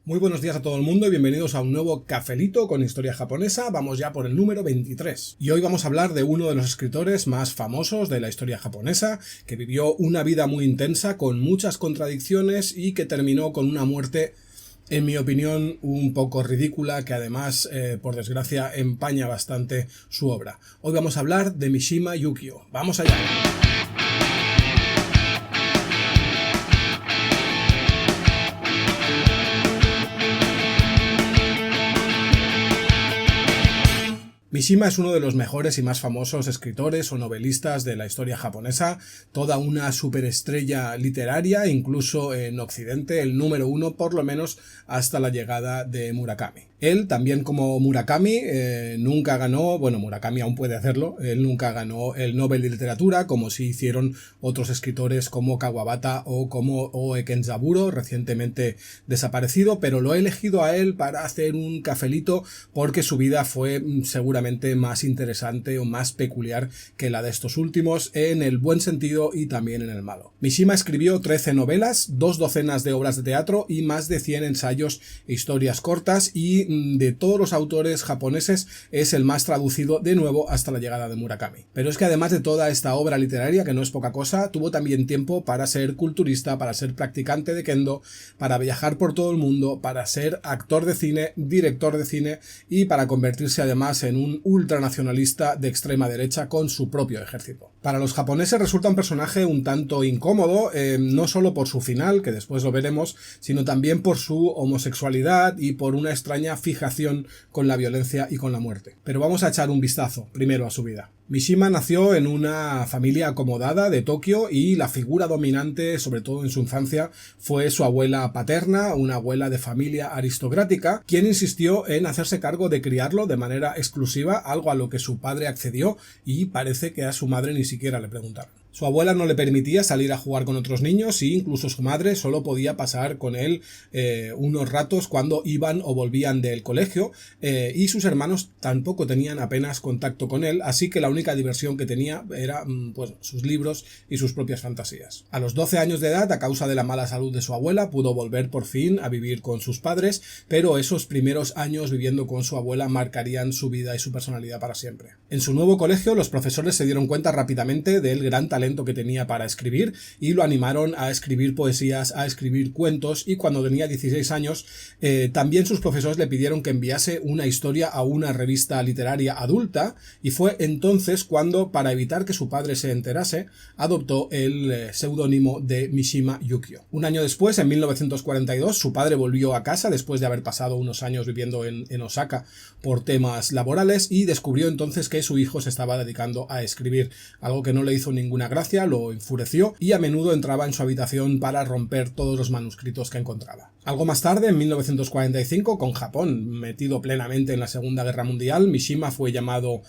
Muy buenos días a todo el mundo y bienvenidos a un nuevo cafelito con historia japonesa. Vamos ya por el número 23. Y hoy vamos a hablar de uno de los escritores más famosos de la historia japonesa, que vivió una vida muy intensa con muchas contradicciones y que terminó con una muerte, en mi opinión, un poco ridícula, que además, por desgracia, empaña bastante su obra. Hoy vamos a hablar de Mishima Yukio. ¡Vamos allá! Mishima es uno de los mejores y más famosos escritores o novelistas de la historia japonesa, toda una superestrella literaria, incluso en Occidente, el número uno por lo menos hasta la llegada de Murakami. Él, también como Murakami, nunca ganó, bueno, Murakami aún puede hacerlo, él nunca ganó el Nobel de Literatura, como sí hicieron otros escritores como Kawabata o como Oe Kenzaburo, recientemente desaparecido, pero lo he elegido a él para hacer un cafelito porque su vida fue seguramente más interesante o más peculiar que la de estos últimos, en el buen sentido y también en el malo. Mishima escribió 13 novelas, 2 docenas de obras de teatro y más de 100 ensayos e historias cortas, y de todos los autores japoneses es el más traducido de nuevo hasta la llegada de Murakami. Pero es que además de toda esta obra literaria, que no es poca cosa, tuvo también tiempo para ser culturista, para ser practicante de kendo, para viajar por todo el mundo, para ser actor de cine, director de cine y para convertirse además en un ultranacionalista de extrema derecha con su propio ejército. Para los japoneses resulta un personaje un tanto incómodo, no solo por su final, que después lo veremos, sino también por su homosexualidad y por una extraña fijación con la violencia y con la muerte. Pero vamos a echar un vistazo primero a su vida. Mishima nació en una familia acomodada de Tokio y la figura dominante, sobre todo en su infancia, fue su abuela paterna, una abuela de familia aristocrática, quien insistió en hacerse cargo de criarlo de manera exclusiva, algo a lo que su padre accedió y parece que a su madre ni siquiera le preguntaron. Su abuela no le permitía salir a jugar con otros niños y incluso su madre solo podía pasar con él unos ratos cuando iban o volvían del colegio, y sus hermanos tampoco tenían apenas contacto con él, así que la única diversión que tenía era pues, sus libros y sus propias fantasías. A los 12 años de edad, a causa de la mala salud de su abuela, pudo volver por fin a vivir con sus padres, pero esos primeros años viviendo con su abuela marcarían su vida y su personalidad para siempre. En su nuevo colegio, los profesores se dieron cuenta rápidamente del gran talento que tenía para escribir y lo animaron a escribir poesías, a escribir cuentos, y cuando tenía 16 años también sus profesores le pidieron que enviase una historia a una revista literaria adulta, y fue entonces cuando, para evitar que su padre se enterase, adoptó el seudónimo de Mishima Yukio. Un año después, en 1942, su padre volvió a casa después de haber pasado unos años viviendo en Osaka por temas laborales, y descubrió entonces que su hijo se estaba dedicando a escribir, algo que no le hizo ninguna gracia, lo enfureció y a menudo entraba en su habitación para romper todos los manuscritos que encontraba. Algo más tarde, en 1945, con Japón metido plenamente en la Segunda Guerra Mundial, Mishima fue llamado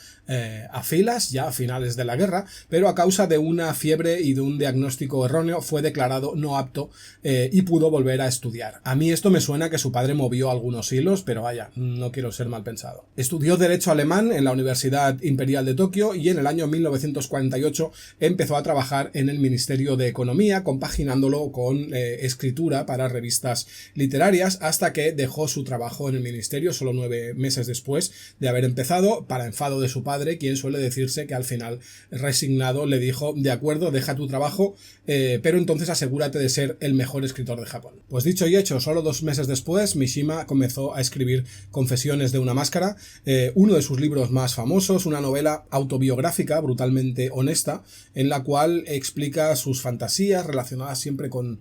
a filas, ya a finales de la guerra, pero a causa de una fiebre y de un diagnóstico erróneo fue declarado no apto y pudo volver a estudiar. A mí esto me suena que su padre movió algunos hilos, pero vaya, no quiero ser mal pensado. Estudió Derecho Alemán en la Universidad Imperial de Tokio y en el año 1948 empezó a trabajar en el Ministerio de Economía, compaginándolo con escritura para revistas literarias, hasta que dejó su trabajo en el ministerio solo 9 meses después de haber empezado, para enfado de su padre, quien suele decirse que al final, resignado, le dijo: de acuerdo, deja tu trabajo, pero entonces asegúrate de ser el mejor escritor de Japón. Pues dicho y hecho, solo 2 meses después, Mishima comenzó a escribir Confesiones de una máscara, uno de sus libros más famosos, una novela autobiográfica brutalmente honesta, en la cual explica sus fantasías relacionadas siempre con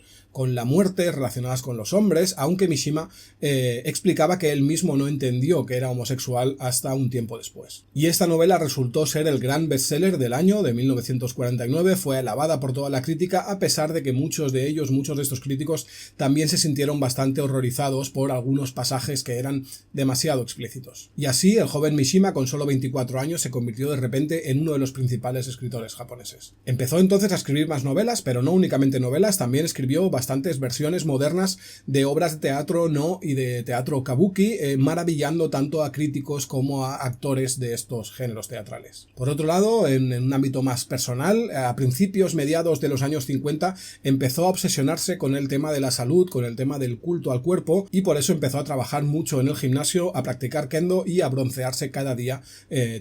la muerte, relacionadas con los hombres, aunque Mishima explicaba que él mismo no entendió que era homosexual hasta un tiempo después. Y esta novela resultó ser el gran bestseller del año de 1949, fue alabada por toda la crítica, a pesar de que muchos de estos críticos también se sintieron bastante horrorizados por algunos pasajes que eran demasiado explícitos. Y así, el joven Mishima, con solo 24 años, se convirtió de repente en uno de los principales escritores japoneses. Empezó entonces a escribir más novelas, pero no únicamente novelas, también escribió bastantes versiones modernas de obras de teatro no y de teatro kabuki, maravillando tanto a críticos como a actores de estos géneros teatrales. Por otro lado, en un ámbito más personal, a mediados de los años 50, empezó a obsesionarse con el tema de la salud, con el tema del culto al cuerpo, y por eso empezó a trabajar mucho en el gimnasio, a practicar kendo y a broncearse cada día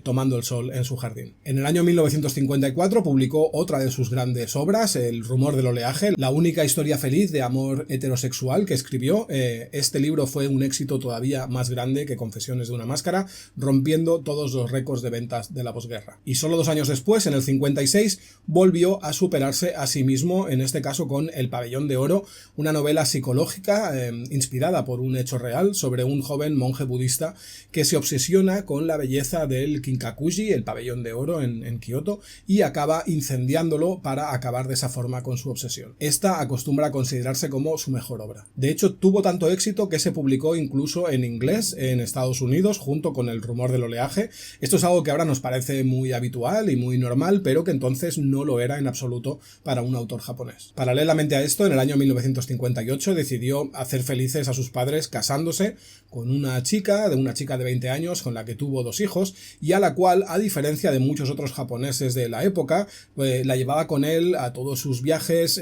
tomando el sol en su jardín. En el año 1954 publicó otra de sus grandes obras, El rumor del oleaje, la única historia feliz de amor heterosexual que escribió. Este libro fue un éxito todavía más grande que Confesiones de una máscara, rompiendo todos los récords de ventas de la posguerra. Y solo 2 años después, en el 56, volvió a superarse a sí mismo, en este caso con El pabellón de oro, una novela psicológica inspirada por un hecho real sobre un joven monje budista que se obsesiona con la belleza del Kinkakuji, el pabellón de oro en Kioto, y acaba incendiándolo para acabar de esa forma con su obsesión. Esta acostumbra a considerarse como su mejor obra. De hecho, tuvo tanto éxito que se publicó incluso en inglés en Estados Unidos junto con El rumor del oleaje. Esto es algo que ahora nos parece muy habitual y muy normal, pero que entonces no lo era en absoluto para un autor japonés. Paralelamente a esto, en el año 1958 decidió hacer felices a sus padres casándose con una chica de 20 años con la que tuvo 2 hijos y a la cual, a diferencia de muchos otros japoneses de la época, la llevaba con él a todos sus viajes,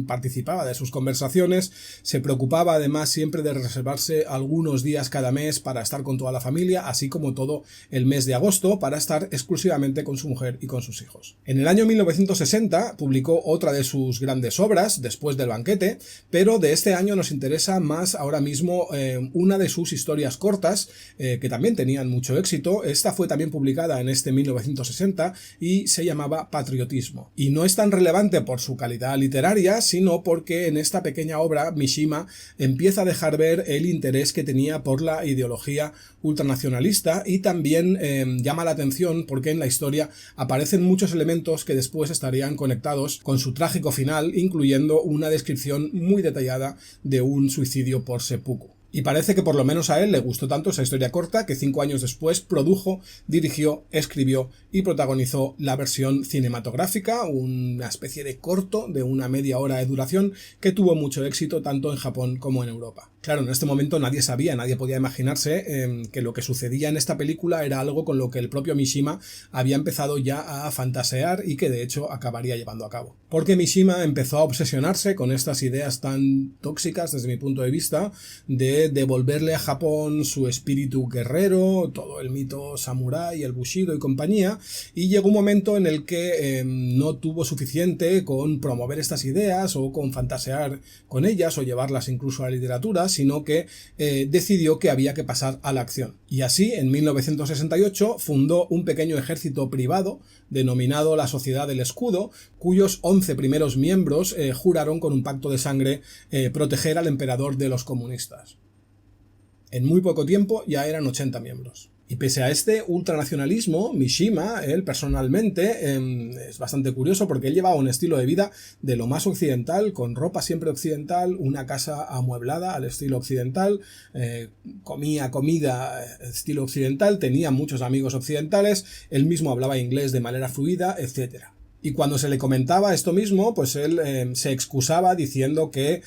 participaba de sus conversaciones, se preocupaba además siempre de reservarse algunos días cada mes para estar con toda la familia, así como todo el mes de agosto para estar exclusivamente con su mujer y con sus hijos. En el año 1960 publicó otra de sus grandes obras, Después del banquete, pero de este año nos interesa más ahora mismo una de sus historias cortas, que también tenían mucho éxito. Esta fue también publicada en este 1960 y se llamaba Patriotismo. Y no es tan relevante por su calidad literaria, sino porque en esta pequeña obra Mishima empieza a dejar ver el interés que tenía por la ideología ultranacionalista y también llama la atención porque en la historia aparecen muchos elementos que después estarían conectados con su trágico final, incluyendo una descripción muy detallada de un suicidio por seppuku. Y parece que por lo menos a él le gustó tanto esa historia corta que 5 años después produjo, dirigió, escribió y protagonizó la versión cinematográfica, una especie de corto de una media hora de duración que tuvo mucho éxito tanto en Japón como en Europa. Claro, en este momento nadie podía imaginarse que lo que sucedía en esta película era algo con lo que el propio Mishima había empezado ya a fantasear y que de hecho acabaría llevando a cabo. Porque Mishima empezó a obsesionarse con estas ideas tan tóxicas desde mi punto de vista de devolverle a Japón su espíritu guerrero, todo el mito samurái, el bushido y compañía, y llegó un momento en el que no tuvo suficiente con promover estas ideas o con fantasear con ellas o llevarlas incluso a la literatura, sino que decidió que había que pasar a la acción. Y así, en 1968, fundó un pequeño ejército privado denominado la Sociedad del Escudo, cuyos 11 primeros miembros juraron con un pacto de sangre proteger al emperador de los comunistas. En muy poco tiempo ya eran 80 miembros. Y pese a este ultranacionalismo, Mishima, él personalmente, es bastante curioso porque él llevaba un estilo de vida de lo más occidental, con ropa siempre occidental, una casa amueblada al estilo occidental, comía comida estilo occidental, tenía muchos amigos occidentales, él mismo hablaba inglés de manera fluida, etc. Y cuando se le comentaba esto mismo, pues él se excusaba diciendo que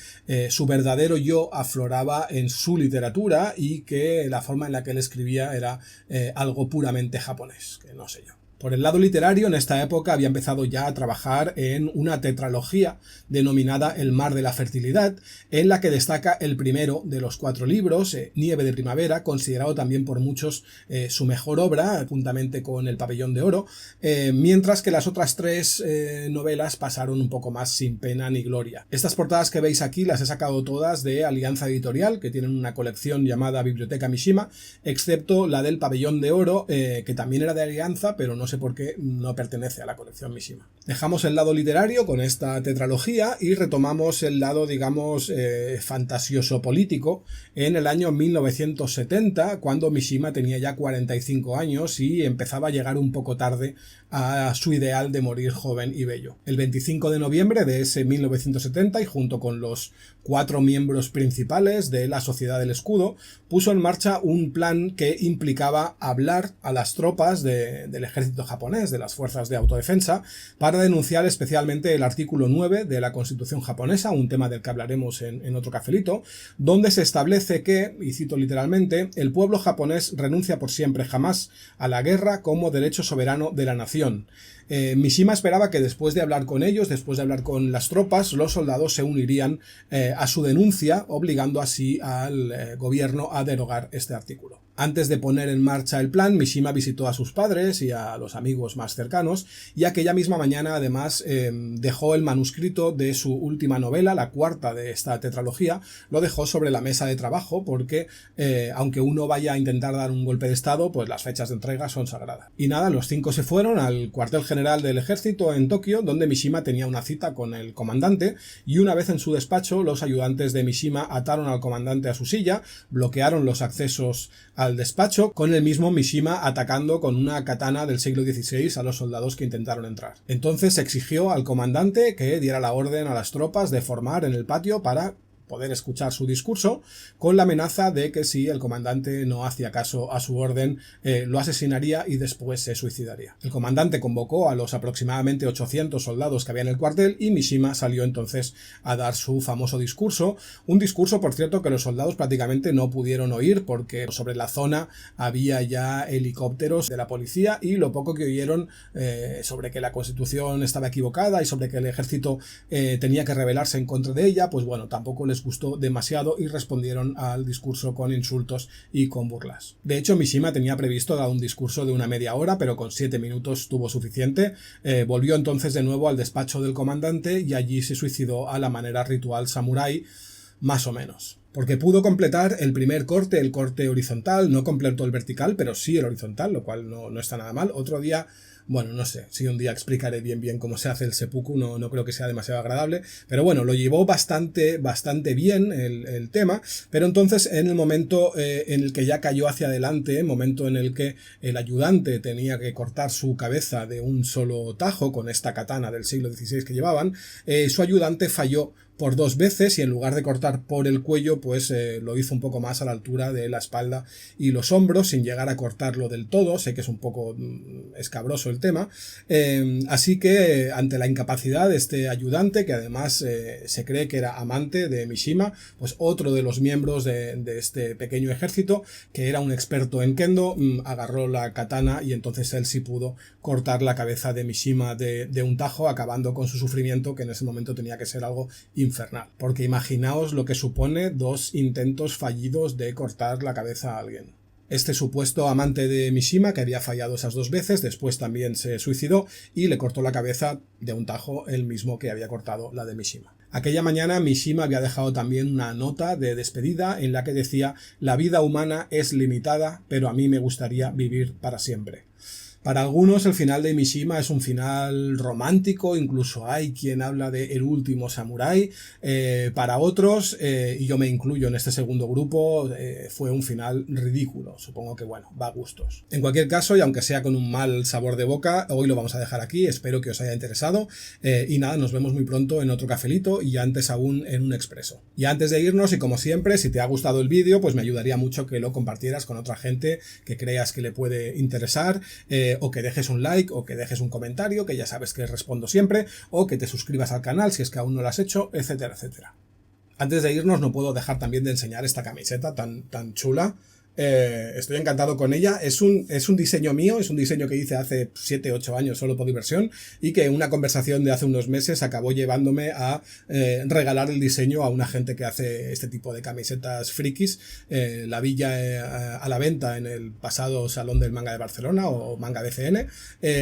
su verdadero yo afloraba en su literatura y que la forma en la que él escribía era algo puramente japonés, que no sé yo. Por el lado literario, en esta época había empezado ya a trabajar en una tetralogía denominada El mar de la fertilidad, en la que destaca el primero de los 4 libros, Nieve de primavera, considerado también por muchos su mejor obra, juntamente con El pabellón de oro, mientras que las otras 3 novelas pasaron un poco más sin pena ni gloria. Estas portadas que veis aquí las he sacado todas de Alianza Editorial, que tienen una colección llamada Biblioteca Mishima, excepto la del pabellón de oro, que también era de Alianza, pero no sé por qué no pertenece a la colección Mishima. Dejamos el lado literario con esta tetralogía y retomamos el lado, digamos, fantasioso político en el año 1970, cuando Mishima tenía ya 45 años y empezaba a llegar un poco tarde a su ideal de morir joven y bello. El 25 de noviembre de ese 1970, y junto con los 4 miembros principales de la Sociedad del Escudo, puso en marcha un plan que implicaba hablar a las tropas del ejército ejército japonés, de las fuerzas de autodefensa, para denunciar especialmente el artículo 9 de la Constitución japonesa, un tema del que hablaremos en otro cafelito, donde se establece que, y cito literalmente, el pueblo japonés renuncia por siempre jamás a la guerra como derecho soberano de la nación. Mishima esperaba que después de hablar con ellos, después de hablar con las tropas, los soldados se unirían a su denuncia, obligando así al gobierno a derogar este artículo. Antes de poner en marcha el plan, Mishima visitó a sus padres y a los amigos más cercanos, y aquella misma mañana además dejó el manuscrito de su última novela, la cuarta de esta tetralogía, lo dejó sobre la mesa de trabajo porque aunque uno vaya a intentar dar un golpe de estado, pues las fechas de entrega son sagradas. Y nada, los 5 se fueron al cuartel general del ejército en Tokio, donde Mishima tenía una cita con el comandante, y una vez en su despacho, los ayudantes de Mishima ataron al comandante a su silla, bloquearon los accesos al despacho, con el mismo Mishima atacando con una katana del siglo XVI a los soldados que intentaron entrar. Entonces exigió al comandante que diera la orden a las tropas de formar en el patio para poder escuchar su discurso, con la amenaza de que si el comandante no hacía caso a su orden, lo asesinaría y después se suicidaría. El comandante convocó a los aproximadamente 800 soldados que había en el cuartel y Mishima salió entonces a dar su famoso discurso, un discurso por cierto que los soldados prácticamente no pudieron oír porque sobre la zona había ya helicópteros de la policía y lo poco que oyeron sobre que la Constitución estaba equivocada y sobre que el ejército tenía que rebelarse en contra de ella, pues bueno, tampoco les gustó demasiado y respondieron al discurso con insultos y con burlas. De hecho, Mishima tenía previsto dar un discurso de una media hora, pero con 7 minutos tuvo suficiente. Volvió entonces de nuevo al despacho del comandante y allí se suicidó a la manera ritual samurái, más o menos. Porque pudo completar el primer corte, el corte horizontal, no completó el vertical, pero sí el horizontal, lo cual no está nada mal. Otro día, bueno, no sé, si un día explicaré bien cómo se hace el seppuku, no creo que sea demasiado agradable, pero bueno, lo llevó bastante bien el tema, pero entonces en el momento en el que ya cayó hacia adelante, momento en el que el ayudante tenía que cortar su cabeza de un solo tajo con esta katana del siglo XVI que llevaban, su ayudante falló por 2 veces y en lugar de cortar por el cuello pues lo hizo un poco más a la altura de la espalda y los hombros sin llegar a cortarlo del todo. Sé que es un poco escabroso el tema, así que ante la incapacidad de este ayudante, que además se cree que era amante de Mishima, pues otro de los miembros de este pequeño ejército, que era un experto en kendo, agarró la katana y entonces él sí pudo cortar la cabeza de Mishima de un tajo, acabando con su sufrimiento, que en ese momento tenía que ser algo infernal, porque imaginaos lo que supone 2 intentos fallidos de cortar la cabeza a alguien. Este supuesto amante de Mishima, que había fallado esas 2 veces, después también se suicidó y le cortó la cabeza de un tajo el mismo que había cortado la de Mishima. Aquella mañana Mishima había dejado también una nota de despedida en la que decía: la vida humana es limitada, pero a mí me gustaría vivir para siempre. Para algunos el final de Mishima es un final romántico, incluso hay quien habla de el último samurái. Para otros, y yo me incluyo en este segundo grupo, fue un final ridículo. Supongo que bueno, va a gustos. En cualquier caso, y aunque sea con un mal sabor de boca, hoy lo vamos a dejar aquí. Espero que os haya interesado. Y nada, nos vemos muy pronto en otro cafelito y antes aún en un expreso. Y antes de irnos, y como siempre, si te ha gustado el vídeo, pues me ayudaría mucho que lo compartieras con otra gente que creas que le puede interesar. O que dejes un like, o que dejes un comentario, que ya sabes que respondo siempre, o que te suscribas al canal si es que aún no lo has hecho, etcétera, etcétera. Antes de irnos no puedo dejar también de enseñar esta camiseta tan chula. Estoy encantado con ella. Es un diseño mío, es un diseño que hice hace 7-8 años solo por diversión y que una conversación de hace unos meses acabó llevándome a regalar el diseño a una gente que hace este tipo de camisetas frikis. La vi ya a la venta en el pasado Salón del Manga de Barcelona o Manga BCN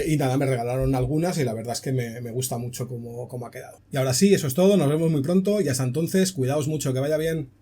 y nada, me regalaron algunas y la verdad es que me gusta mucho cómo ha quedado. Y ahora sí, eso es todo, nos vemos muy pronto y hasta entonces, cuidaos mucho, que vaya bien.